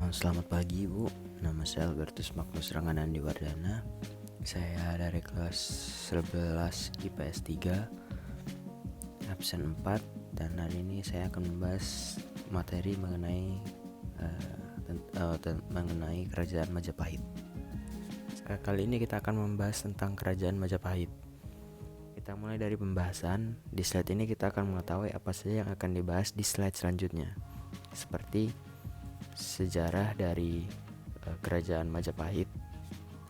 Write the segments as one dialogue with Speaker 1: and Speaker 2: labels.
Speaker 1: Selamat pagi Bu, nama saya Albertus Magnus Ranganandi Wardana. Saya dari kelas 11 IPS 3, absen 4. Dan hari ini saya akan membahas materi mengenai Kerajaan Majapahit. Kali ini kita akan membahas tentang Kerajaan Majapahit. Kita mulai dari pembahasan. Di slide ini kita akan mengetahui apa saja yang akan dibahas di slide selanjutnya, seperti sejarah dari Kerajaan Majapahit,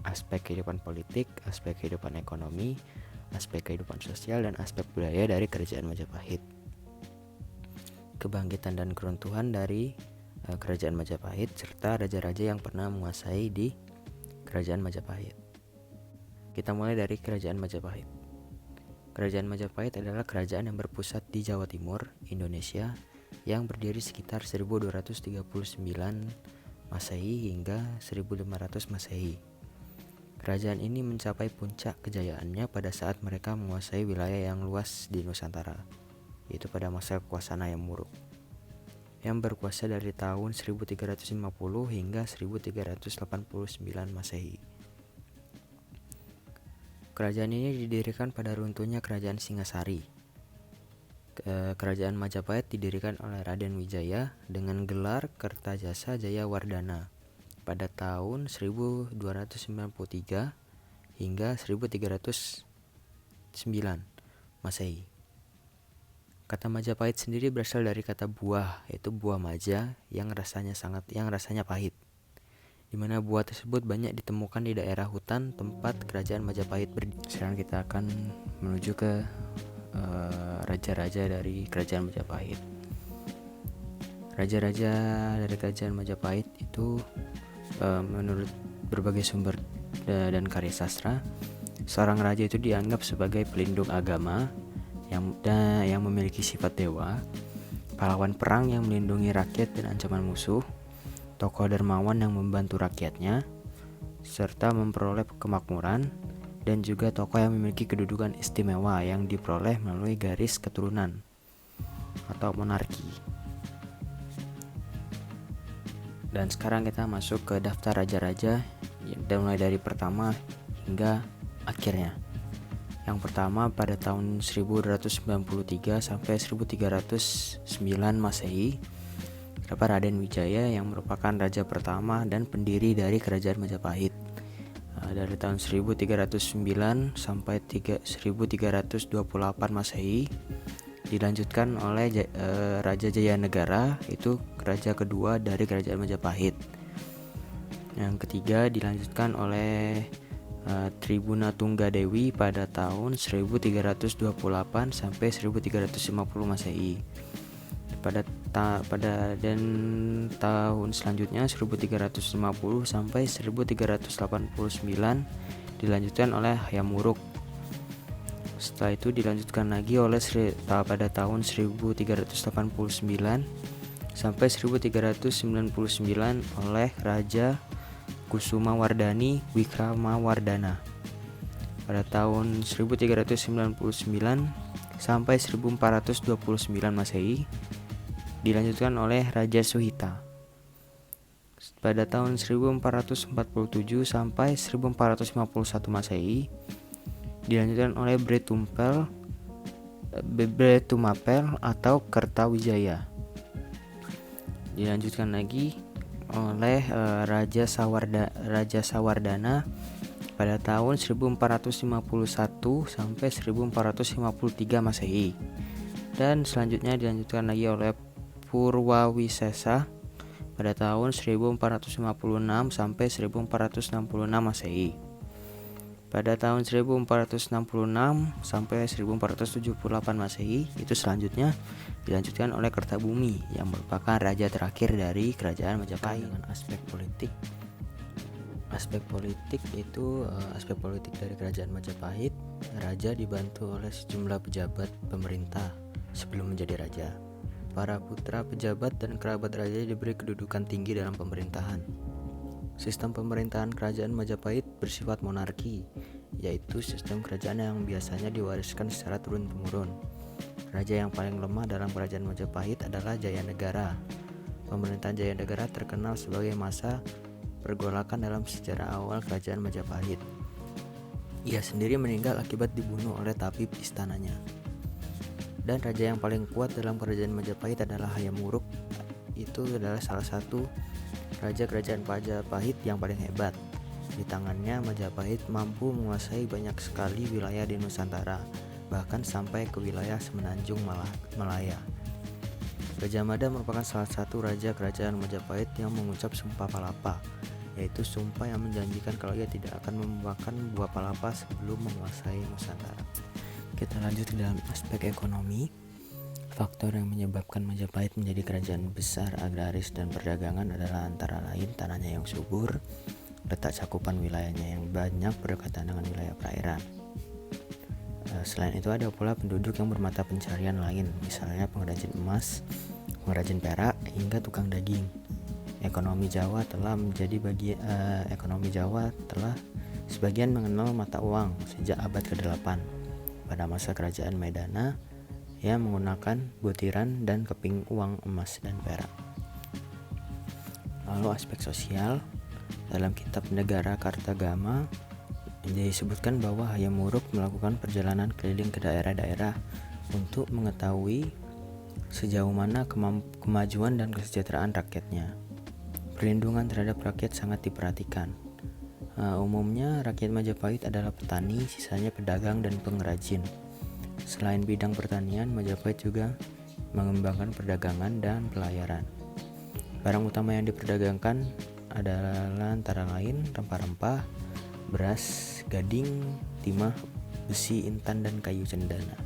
Speaker 1: aspek kehidupan politik, aspek kehidupan ekonomi, aspek kehidupan sosial, dan aspek budaya dari Kerajaan Majapahit. Kebangkitan dan keruntuhan dari Kerajaan Majapahit serta raja-raja yang pernah menguasai di Kerajaan Majapahit. Kita mulai dari Kerajaan Majapahit. Kerajaan Majapahit adalah kerajaan yang berpusat di Jawa Timur, Indonesia, yang berdiri sekitar 1239 Masehi hingga 1500 Masehi. Kerajaan ini mencapai puncak kejayaannya pada saat mereka menguasai wilayah yang luas di Nusantara, yaitu pada masa kekuasaan Hayam Wuruk, yang berkuasa dari tahun 1350 hingga 1389 Masehi. Kerajaan ini didirikan pada runtuhnya Kerajaan Singasari. Kerajaan Majapahit didirikan oleh Raden Wijaya dengan gelar Kertajasa Jayawardana pada tahun 1293 hingga 1309 Masehi. Kata Majapahit sendiri berasal dari kata buah, yaitu buah maja yang rasanya pahit, di mana buah tersebut banyak ditemukan di daerah hutan tempat Kerajaan Majapahit berdiri. Sekarang kita akan menuju ke raja-raja dari Kerajaan Majapahit. Raja-raja dari Kerajaan Majapahit itu menurut berbagai sumber dan karya sastra, seorang raja itu dianggap sebagai pelindung agama yang memiliki sifat dewa, pahlawan perang yang melindungi rakyat dan ancaman musuh, tokoh dermawan yang membantu rakyatnya serta memperoleh kemakmuran, dan juga tokoh yang memiliki kedudukan istimewa yang diperoleh melalui garis keturunan atau monarki. Dan sekarang kita masuk ke daftar raja-raja yang mulai dari pertama hingga akhirnya. Yang pertama pada tahun 1293 sampai 1309 Masehi, terdapat Raden Wijaya yang merupakan raja pertama dan pendiri dari Kerajaan Majapahit. Dari tahun 1309 sampai 1328 Masehi, dilanjutkan oleh Raja Jayanegara, itu raja kedua dari Kerajaan Majapahit. Yang ketiga dilanjutkan oleh Tribuna Tunggadewi pada tahun 1328 sampai 1350 Masehi. Dan tahun selanjutnya 1350 sampai 1389 dilanjutkan oleh Hayam Wuruk. Setelah itu dilanjutkan lagi pada tahun 1389 sampai 1399 oleh Raja Kusuma Wardani Wikramawardana. Pada tahun 1399 sampai 1429 Masehi dilanjutkan oleh Raja Suhita. Pada tahun 1447 sampai 1451 Masehi dilanjutkan oleh Bretumapel atau Kertawijaya. Dilanjutkan lagi oleh Raja Sawardana pada tahun 1451 sampai 1453 Masehi. Dan selanjutnya dilanjutkan lagi oleh Purwawisesa pada tahun 1456 sampai 1466 Masehi. Pada tahun 1466 sampai 1478 Masehi, itu selanjutnya dilanjutkan oleh Kertabumi yang merupakan raja terakhir dari Kerajaan Majapahit. Dengan aspek politik itu aspek politik dari Kerajaan Majapahit, raja dibantu oleh sejumlah pejabat pemerintah sebelum menjadi raja. Para putra pejabat dan kerabat raja diberi kedudukan tinggi dalam pemerintahan. Sistem pemerintahan Kerajaan Majapahit bersifat monarki, yaitu sistem kerajaan yang biasanya diwariskan secara turun-temurun. Raja yang paling lemah dalam Kerajaan Majapahit adalah Jayanegara. Pemerintahan Jayanegara terkenal sebagai masa pergolakan dalam sejarah awal kerajaan Majapahit. Ia sendiri meninggal akibat dibunuh oleh tabib istananya. Dan raja yang paling kuat dalam kerajaan Majapahit adalah Hayam Wuruk. Itu adalah salah satu raja kerajaan Majapahit yang paling hebat. Di tangannya Majapahit mampu menguasai banyak sekali wilayah di Nusantara, bahkan sampai ke wilayah Semenanjung Malaya. Gajah Mada merupakan salah satu raja kerajaan Majapahit yang mengucap sumpah palapa, yaitu sumpah yang menjanjikan kalau ia tidak akan memakan buah palapa sebelum menguasai Nusantara. Kita lanjut ke dalam aspek ekonomi. Faktor yang menyebabkan Majapahit menjadi kerajaan besar, agraris, dan perdagangan adalah antara lain tanahnya yang subur, letak cakupan wilayahnya yang banyak berdekatan dengan wilayah perairan. Selain itu ada pula penduduk yang bermata pencarian lain, misalnya pengrajin emas, pengrajin perak, hingga tukang daging. Ekonomi Jawa telah sebagian mengenal mata uang sejak abad ke-8 pada masa kerajaan Medana yang menggunakan butiran dan keping uang emas dan perak. Lalu aspek sosial, dalam kitab Negara Kartagama disebutkan bahwa Hayam Wuruk melakukan perjalanan keliling ke daerah-daerah untuk mengetahui sejauh mana kemajuan dan kesejahteraan rakyatnya. Perlindungan terhadap rakyat sangat diperhatikan. Umumnya rakyat Majapahit adalah petani, sisanya pedagang dan pengrajin. Selain bidang pertanian, Majapahit juga mengembangkan perdagangan dan pelayaran. Barang utama yang diperdagangkan adalah antara lain rempah-rempah, beras, gading, timah, besi, intan, dan kayu cendana.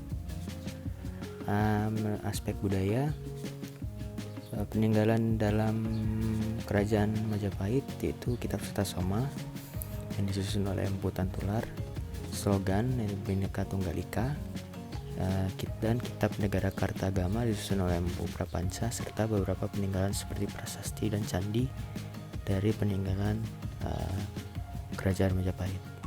Speaker 1: Aspek budaya, peninggalan dalam kerajaan Majapahit yaitu Kitab Sutasoma yang disusun oleh Empu Tantular, slogan Bhinneka Tunggal Ika, dan Kitab Negara Kartagama disusun oleh Empu Prapanca, serta beberapa peninggalan seperti prasasti dan candi dari peninggalan kerajaan Majapahit.